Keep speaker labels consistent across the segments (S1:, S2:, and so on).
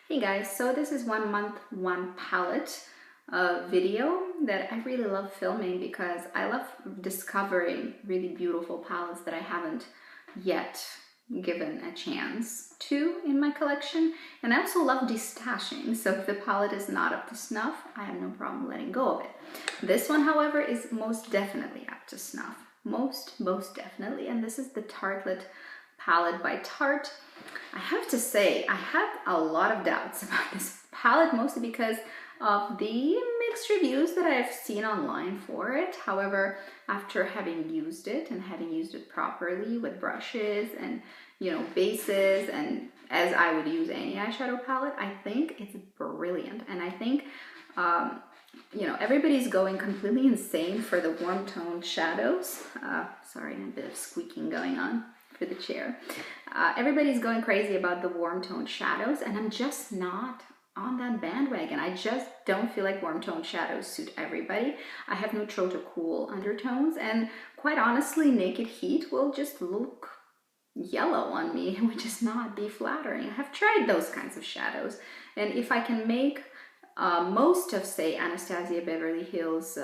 S1: Hey guys, so this is 1 month, one palette video that I really love filming because I love discovering really beautiful palettes that I haven't yet given a chance to in my collection. And I also love destashing, so if the palette is not up to snuff, I have no problem letting go of it. This one, however, is most definitely up to snuff. Most definitely. And this is the Tartlette palette by Tart. I have to say, I have a lot of doubts about this palette, mostly because of the mixed reviews that I've seen online for it. However, after having used it and having used it properly with brushes and, you know, bases, and as I would use any eyeshadow palette, I think it's brilliant. And I think, you know, everybody's going completely insane for the warm toned shadows. Sorry, a bit of squeaking going on for the chair. Everybody's going crazy about the warm toned shadows, and I'm just not on that bandwagon. I just don't feel like warm toned shadows suit everybody. I have neutral to cool undertones, and quite honestly, naked heat will just look yellow on me, which is not be flattering. I have tried those kinds of shadows, and if I can make most of, say, Anastasia Beverly Hills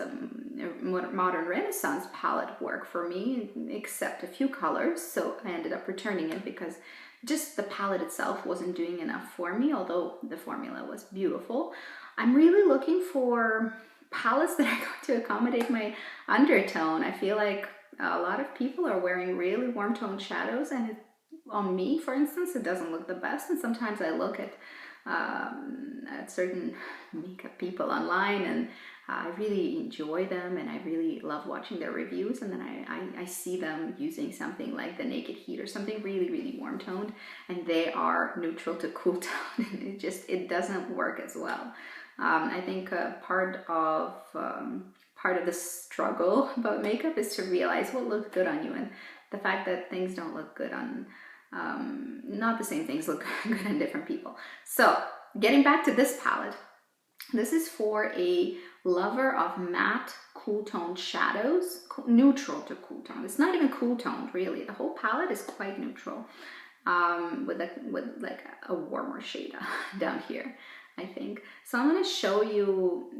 S1: Modern Renaissance palette work for me, except a few colors, so I ended up returning it because just the palette itself wasn't doing enough for me, although the formula was beautiful. I'm really looking for palettes that are going to accommodate my undertone. I feel like a lot of people are wearing really warm toned shadows, and on me, for instance, it doesn't look the best. And sometimes I look at certain makeup people online, and I really enjoy them, and I really love watching their reviews, and then I see them using something like the Naked Heat or something really warm toned, and they are neutral to cool tone, and it doesn't work as well. I think part of the struggle about makeup is to realize what looks good on you, and the fact that things don't look good on not the same things look good on different people. So getting back to this palette, this is for a lover of matte cool toned shadows, neutral to cool tone. It's not even cool toned really. The whole palette is quite neutral, with like a warmer shade down here, I think. So I'm going to show you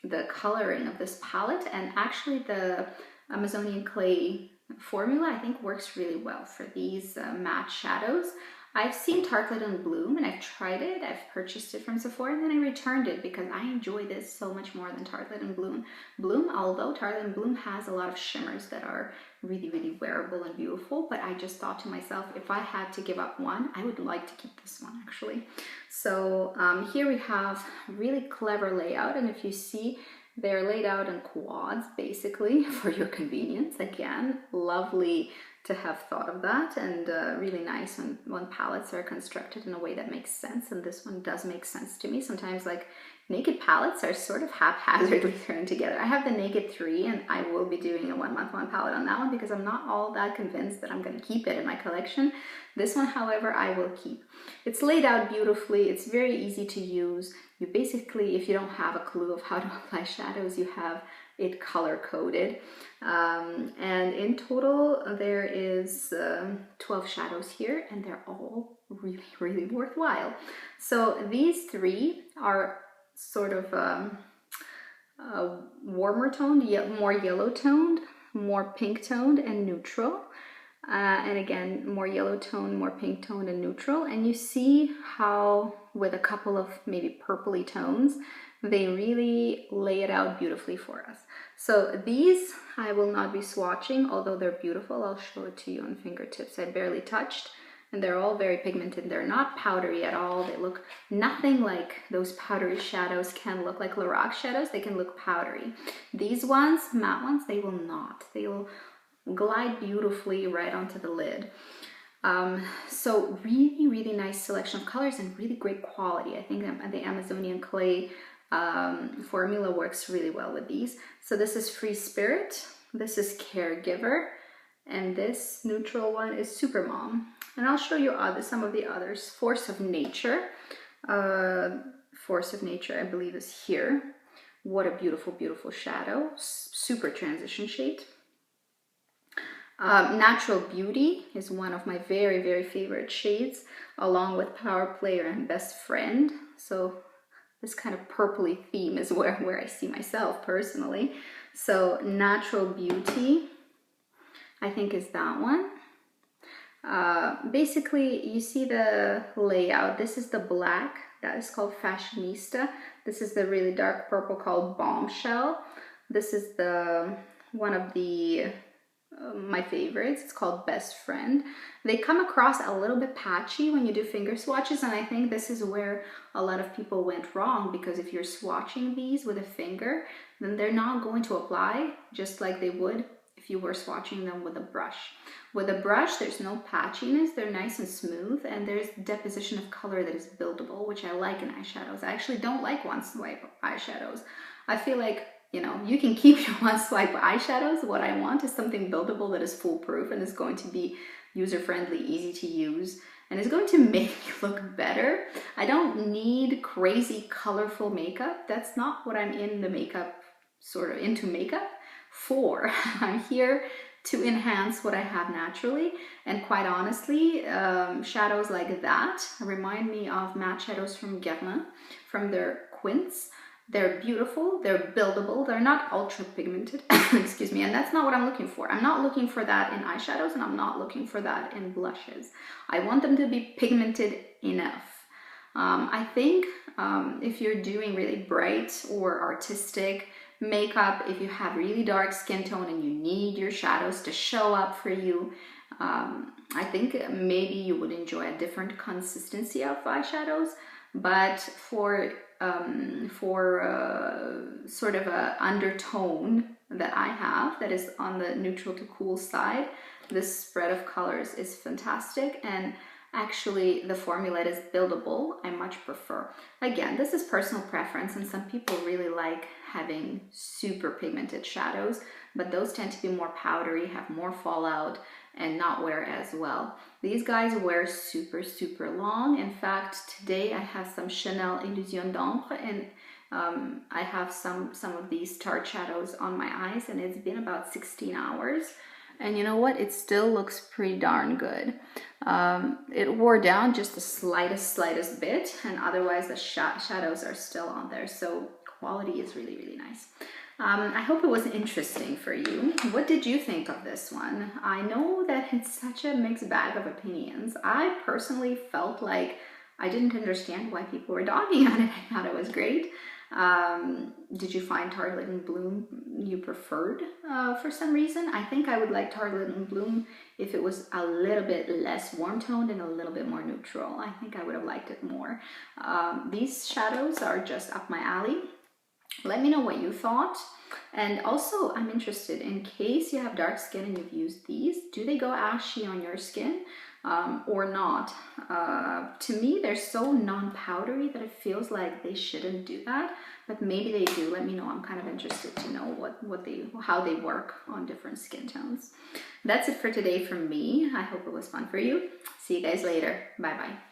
S1: the coloring of this palette, and actually the Amazonian clay formula I think works really well for these matte shadows. I've seen Tartlette in Bloom, and I've tried it. I've purchased it from Sephora, and then I returned it because I enjoy this so much more than Tartlette in Bloom. Although Tartlette in Bloom has a lot of shimmers that are really wearable and beautiful, but I just thought to myself, if I had to give up one, I would like to keep this one actually. So here we have really clever layout, and if you see, they're laid out in quads, basically, for your convenience. Again, lovely to have thought of that, and really nice when palettes are constructed in a way that makes sense, and this one does make sense to me. Sometimes, like, naked palettes are sort of haphazardly thrown together. I have the Naked 3, and I will be doing a 1 month, one palette on that one because I'm not all that convinced that I'm going to keep it in my collection. This one, however, I will keep. It's laid out beautifully. It's very easy to use. You basically, if you don't have a clue of how to apply shadows, you have it color-coded. And in total, there is 12 shadows here, and they're all really worthwhile. So these three are sort of warmer toned, more yellow toned, more pink toned, and neutral. And again, more yellow tone, more pink tone, and neutral. And you see how with a couple of maybe purpley tones, they really lay it out beautifully for us. So these I will not be swatching, although they're beautiful. I'll show it to you on fingertips. I barely touched, and they're all very pigmented. They're not powdery at all. They look nothing like those powdery shadows can look like Lorac shadows. They can look powdery. These ones, matte ones, they will not. They will glide beautifully right onto the lid. So really nice selection of colors and really great quality. I think the Amazonian clay formula works really well with these. So this is Free Spirit, this is Caregiver, and this neutral one is Supermom. And I'll show you some of the others. Force of Nature. Force of Nature, I believe, is here. What a beautiful shadow. Super transition shade. Natural Beauty is one of my very, very favorite shades, along with Power Player and Best Friend. So this kind of purpley theme is where I see myself personally. So Natural Beauty, I think, is that one. Basically, you see the layout. This is the black, that is called Fashionista. This is the really dark purple called Bombshell. This is the one of the my favorites. It's called Best Friend. They come across a little bit patchy when you do finger swatches, and I think this is where a lot of people went wrong, because if you're swatching these with a finger, then they're not going to apply just like they would if you were swatching them with a brush. With a brush, there's no patchiness, they're nice and smooth, and there's deposition of color that is buildable, which I like in eyeshadows. I actually don't like one swipe eyeshadows. I feel like, you know, you can keep your one swipe eyeshadows. What I want is something buildable that is foolproof and is going to be user-friendly, easy to use, and is going to make me look better. I don't need crazy colorful makeup. That's not what I'm in the makeup, sort of into makeup for. I'm here to enhance what I have naturally, and quite honestly, shadows like that remind me of matte shadows from Guerlain, from their Quints. They're beautiful, they're buildable, they're not ultra pigmented, excuse me, and that's not what I'm looking for. I'm not looking for that in eyeshadows, and I'm not looking for that in blushes. I want them to be pigmented enough. I think if you're doing really bright or artistic makeup, if you have really dark skin tone and you need your shadows to show up for you, I think maybe you would enjoy a different consistency of eyeshadows. But for sort of a undertone that I have that is on the neutral to cool side, this spread of colors is fantastic, and actually the formula is buildable. I much prefer. Again, this is personal preference, and some people really like having super pigmented shadows, but those tend to be more powdery, have more fallout, and not wear as well. These guys wear super, super long. In fact, today I have some Chanel Illusion d'Ombre, and I have some of these Tart shadows on my eyes, and it's been about 16 hours. And you know what? It still looks pretty darn good. It wore down just the slightest bit, and otherwise the shadows are still on there. So quality is really, really nice. I hope it was interesting for you. What did you think of this one? I know that it's such a mixed bag of opinions. I personally felt like I didn't understand why people were dogging on it. I thought it was great. Did you find Tartlette and Bloom you preferred for some reason? I think I would like Tartlette and Bloom if it was a little bit less warm toned and a little bit more neutral. I think I would have liked it more. These shadows are just up my alley. Let me know what you thought. And also, I'm interested, in case you have dark skin and you've used these, do they go ashy on your skin or not? To me, they're so non-powdery that it feels like they shouldn't do that, but maybe they do. Let me know. I'm kind of interested to know how they work on different skin tones. That's it for today from me. I hope it was fun for you. See you guys later. Bye-bye.